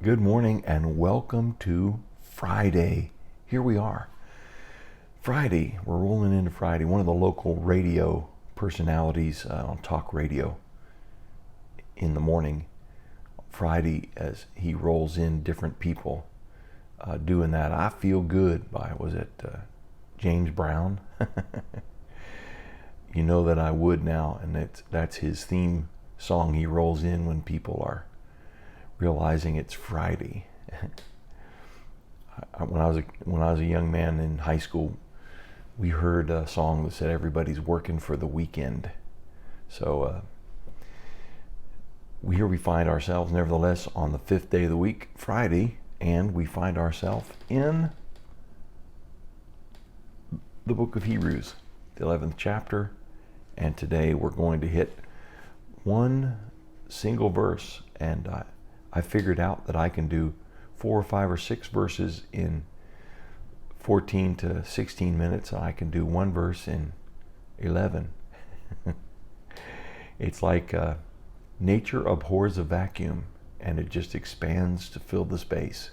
Good morning and welcome to Friday. Here we are. Friday, we're rolling into Friday. One of the local radio personalities on talk radio in the morning, Friday, as he rolls in different people doing that. I Feel Good by, was it James Brown? You know that I would now, and that's his theme song he rolls in when people are realizing it's Friday. When I was a young man in high school, we heard a song that said everybody's working for the weekend. So here we find ourselves, nevertheless, on the fifth day of the week, Friday, and we find ourselves in the book of Hebrews, the 11th chapter, and today we're going to hit one single verse, and I figured out that I can do 4 or 5 or 6 verses in 14 to 16 minutes, and I can do one verse in 11. It's like nature abhors a vacuum, and it just expands to fill the space.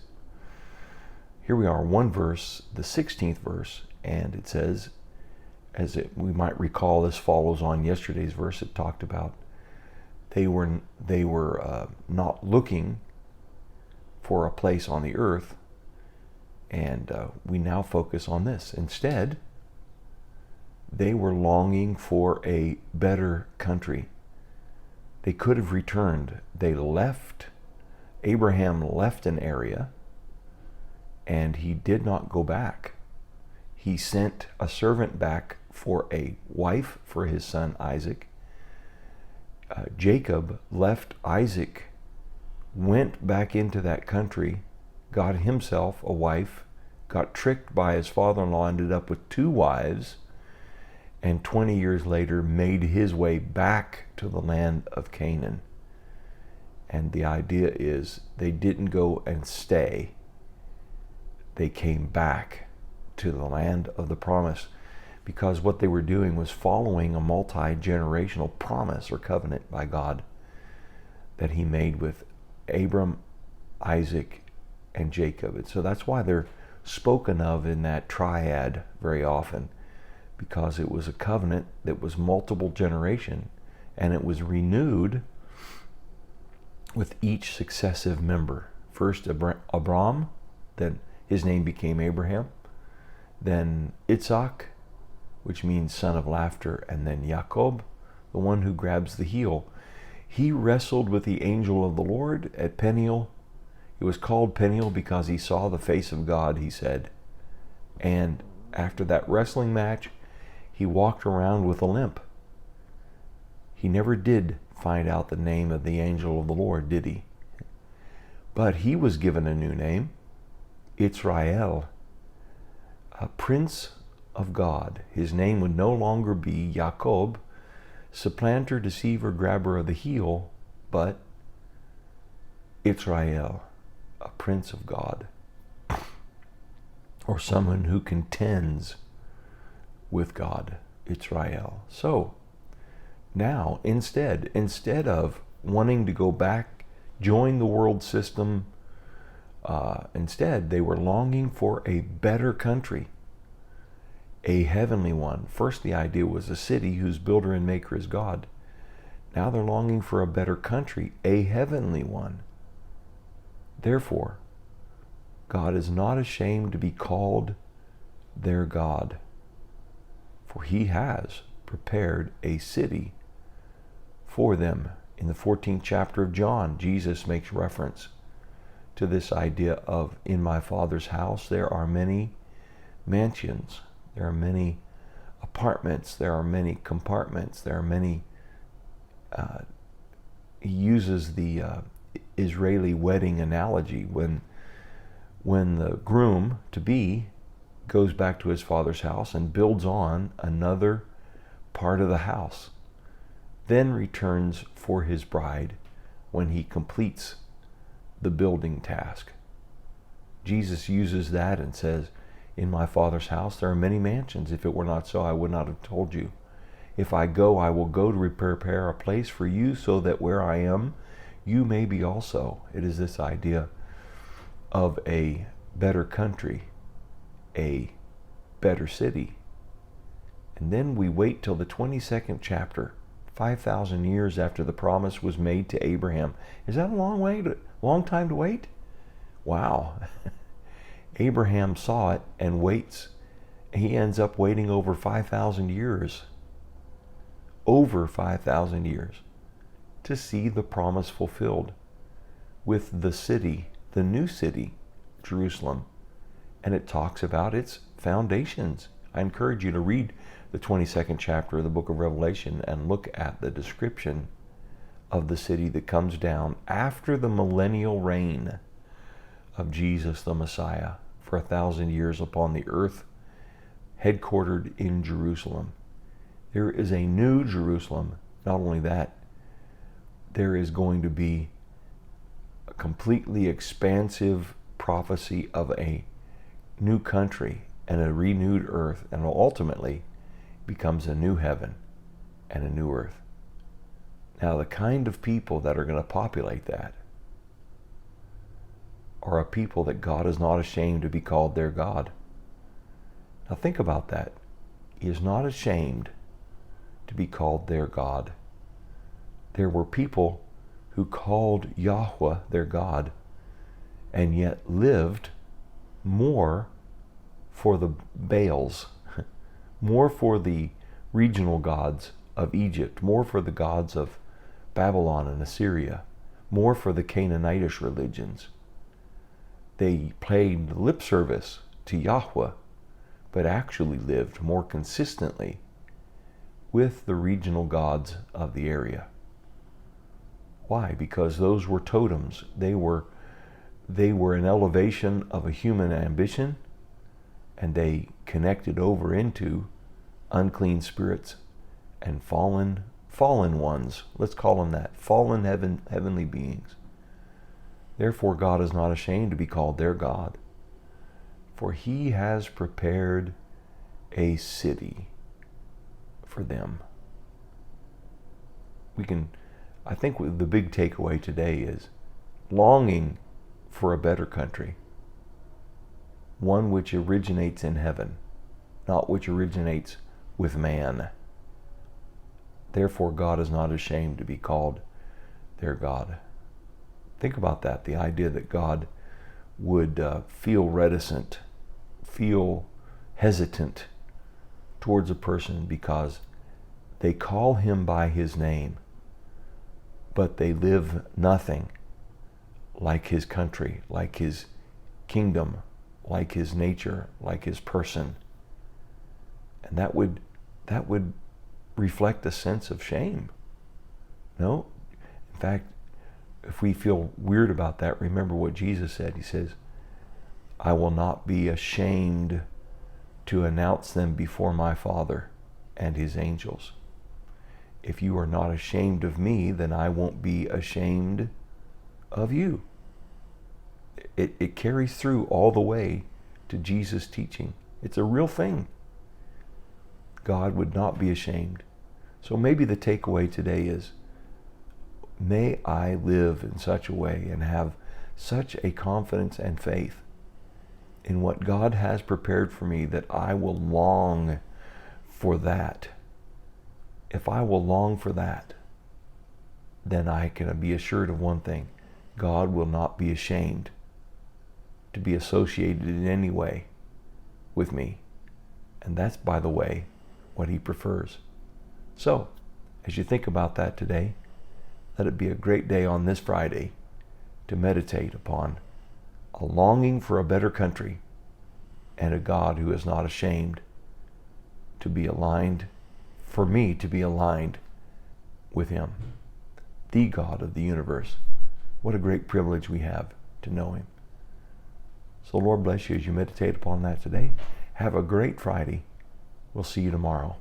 Here we are, one verse, the 16th verse, and it says, we might recall, this follows on yesterday's verse. It talked about they were not looking for a place on the earth, and we now focus on this. Instead, they were longing for a better country. They could have returned. Abraham left an area, and he did not go back. He sent a servant back for a wife for his son Isaac. Jacob left Isaac, went back into that country, got himself a wife, got tricked by his father-in-law, ended up with 2 wives, and 20 years later made his way back to the land of Canaan. And the idea is they didn't go and stay. They came back to the land of the promise, because what they were doing was following a multi-generational promise or covenant by God that he made with Abram, Isaac, and Jacob. And so that's why they're spoken of in that triad very often, because it was a covenant that was multiple generation, and it was renewed with each successive member. First Abram, then his name became Abraham, then Itzhak, which means son of laughter, and then Jacob, the one who grabs the heel. He wrestled with the angel of the Lord at Peniel. It was called Peniel because he saw the face of God, he said. And after that wrestling match, he walked around with a limp. He never did find out the name of the angel of the Lord, did he? But he was given a new name, Israel, a prince of God. His name would no longer be Jacob, supplanter, deceiver, grabber of the heel, but Israel, a prince of God, or someone who contends with God, Israel. So now, instead of wanting to go back, join the world system, instead they were longing for a better country, a heavenly one. First, the idea was a city whose builder and maker is God. Now they're longing for a better country, a heavenly one. Therefore, God is not ashamed to be called their God, for he has prepared a city for them. In the 14th chapter of John, Jesus makes reference to this idea of, in my Father's house there are many mansions, there are many apartments, there are many compartments, there are many, he uses the Israeli wedding analogy when the groom-to-be goes back to his father's house and builds on another part of the house, then returns for his bride when he completes the building task. Jesus uses that and says, in my Father's house there are many mansions. If it were not so, I would not have told you. If I go, I will go to prepare a place for you, so that where I am, you may be also. It is this idea of a better country, a better city. And then we wait till the 22nd chapter, 5,000 years after the promise was made to Abraham. Is that a long time to wait? Wow. Abraham saw it and waits. He ends up waiting over 5,000 years. Over 5,000 years to see the promise fulfilled with the city, the new city, Jerusalem. And it talks about its foundations. I encourage you to read the 22nd chapter of the book of Revelation and look at the description of the city that comes down after the millennial reign of Jesus the Messiah for 1,000 years upon the earth, headquartered in Jerusalem. There is a new Jerusalem. Not only that, there is going to be a completely expansive prophecy of a new country and a renewed earth, and ultimately becomes a new heaven and a new earth. Now, the kind of people that are going to populate that are a people that God is not ashamed to be called their God. Now think about that. He is not ashamed to be called their God. There were people who called Yahweh their God and yet lived more for the Baals, more for the regional gods of Egypt, more for the gods of Babylon and Assyria, more for the Canaanitish religions. They paid lip service to Yahweh, but actually lived more consistently with the regional gods of the area. Why? Because those were totems. They were an elevation of a human ambition, and they connected over into unclean spirits and fallen ones. Let's call them that. Fallen heavenly beings. Therefore, God is not ashamed to be called their God, for He has prepared a city for them. I think the big takeaway today is longing for a better country, one which originates in heaven, not which originates with man. Therefore, God is not ashamed to be called their God. Think about that, the idea that God would feel reticent, feel hesitant towards a person because they call Him by His name, but they live nothing like His country, like His kingdom, like His nature, like His person. And that would reflect a sense of shame. No? In fact, if we feel weird about that, remember what Jesus said. He says, I will not be ashamed to announce them before my Father and His angels. If you are not ashamed of me, then I won't be ashamed of you. It carries through all the way to Jesus' teaching. It's a real thing. God would not be ashamed. So maybe the takeaway today is, may I live in such a way and have such a confidence and faith in what God has prepared for me that I will long for that. If I will long for that, then I can be assured of one thing. God will not be ashamed to be associated in any way with me. And that's, by the way, what He prefers. So, as you think about that today, let it be a great day on this Friday to meditate upon a longing for a better country and a God who is not ashamed to be aligned, for me to be aligned with Him, the God of the universe. What a great privilege we have to know Him. So Lord bless you as you meditate upon that today. Have a great Friday. We'll see you tomorrow.